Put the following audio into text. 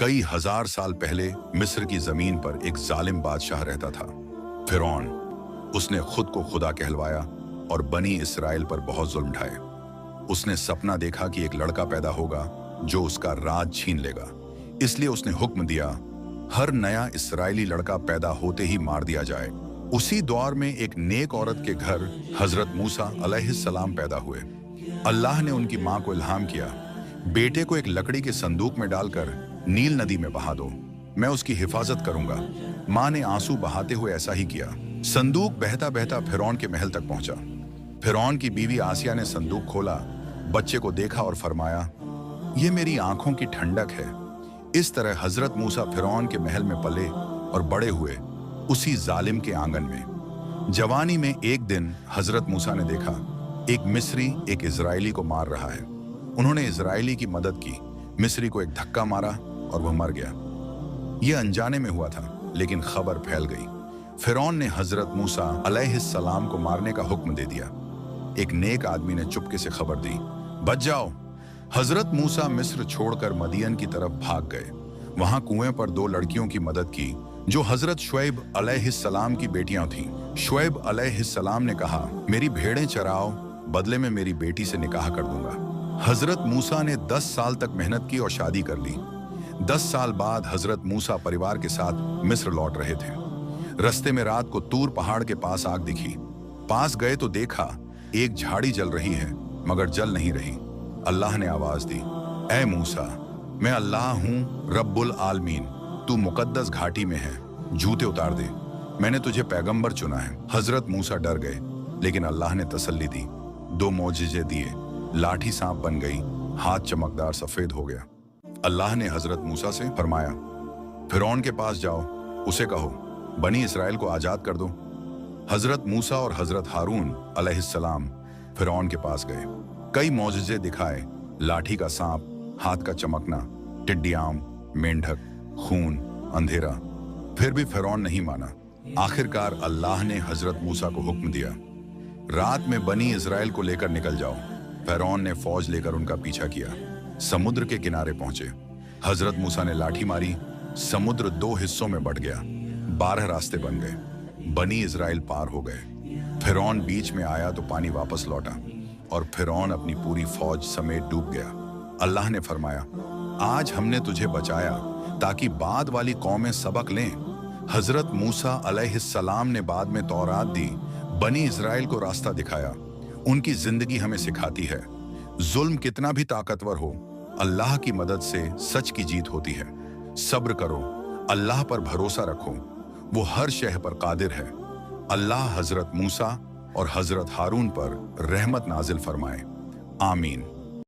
कई हजार साल पहले मिस्र की जमीन पर एक जालिम बादशाह रहता था, फिरौन। उसने खुद को खुदा कहलवाया और बनी इसराइल पर बहुत जुल्म ढाए। उसने सपना देखा कि एक लड़का पैदा होगा जो उसका राज छीन लेगा। इसलिए उसने हुक्म दिया, हर नया इस्राएली लड़का पैदा होते ही मार दिया जाए। उसी दौर में एक नेक औरत के घर हजरत मूसा अलैहिस्सलाम पैदा हुए। अल्लाह ने उनकी मां को इल्हाम किया, बेटे को एक लकड़ी के संदूक में डालकर नील नदी में बहा दो, मैं उसकी हिफाजत करूंगा। मां ने आंसू बहाते हुए ऐसा ही किया। संदूक बहता बहता फिरौन के महल तक पहुंचा। फिरौन की बीवी आसिया ने संदूक खोला, बच्चे को देखा और फरमाया, ये मेरी आंखों की ठंडक है। इस तरह हजरत मूसा फिरौन के महल में पले और बड़े हुए, उसी जालिम के आंगन में। जवानी में एक दिन हजरत मूसा ने देखा एक मिस्री एक इजरायली को मार रहा है। उन्होंने इजरायली की मदद की, मिस्री को एक धक्का मारा और वह मर गया। यह अनजाने में हुआ था, लेकिन खबर फैल गई। फिरौन ने हजरत मूसा अलैहिस्सलाम को मारने का हुक्म दे दिया। एक नेक आदमी ने चुपके से खबर दी, बच जाओ। हजरत मूसा मिस्र छोड़कर मदियन की तरफ भाग गए। वहां कुएं पर दो लड़कियों की मदद की जो हजरत शुएब अलैहिस्सलाम की बेटियां थीं। शुएब अलैहिस्सलाम ने कहा, मेरी भेड़ें चराओ, बदले में मेरी बेटी से निकाह कर दूंगा। हजरत मूसा ने 10 साल तक मेहनत की और शादी कर ली। 10 साल बाद हजरत मूसा परिवार के साथ मिस्र लौट रहे थे। रस्ते में रात को तूर पहाड़ के पास आग दिखी। पास गए तो देखा एक झाड़ी जल रही है, मगर जल नहीं रही। अल्लाह ने आवाज दी, ऐ मूसा, मैं अल्लाह हूं रब्बुल आलमीन, तू मुकद्दस घाटी में है, जूते उतार दे, मैंने तुझे पैगंबर चुना है। हजरत मूसा डर गए, लेकिन अल्लाह ने तसल्ली दी। 2 मौजिजे दिए, लाठी सांप बन गई, हाथ चमकदार सफेद हो गया। अल्लाह ने हजरत मूसा से फरमाया, फिरौन के पास जाओ, उसे कहो बनी इसराइल को आजाद कर दो। हजरत मूसा और हजरत हारून अलैहिस्सलाम फिरौन के पास गए। कई मौजिजे दिखाए, लाठी का सांप, हाथ का चमकना, टिड्डियाम, मेंढक, खून, अंधेरा। फिर भी फिरौन नहीं माना। आखिरकार अल्लाह ने हजरत मूसा को हुक्म दिया, रात में बनी इसराइल को लेकर निकल जाओ। फिरौन ने फौज लेकर उनका पीछा किया। समुद्र के किनारे पहुंचे। हजरत मूसा ने लाठी मारी, समुद्र 2 हिस्सों में बंट गया। 12 रास्ते बन गए। बनी इसराइल पार हो गए। फिरौन बीच में आया तो पानी वापस लौटा और फिरौन अपनी पूरी फौज समेत डूब गया। अल्लाह ने फरमाया, आज हमने तुझे बचाया ताकि बाद वाली कौमें सबक लें। हजरत मूसा अलैहिस्सलाम ने बाद में तौरात दी, बनी इसराइल को रास्ता दिखाया। उनकी जिंदगी हमें सिखाती है, जुल्म कितना भी ताकतवर हो, अल्लाह की मदद से सच की जीत होती है। सब्र करो, अल्लाह पर भरोसा रखो, वो हर शय पर कादिर है। अल्लाह हजरत मूसा और हजरत हारून पर रहमत नाजिल फरमाए। आमीन।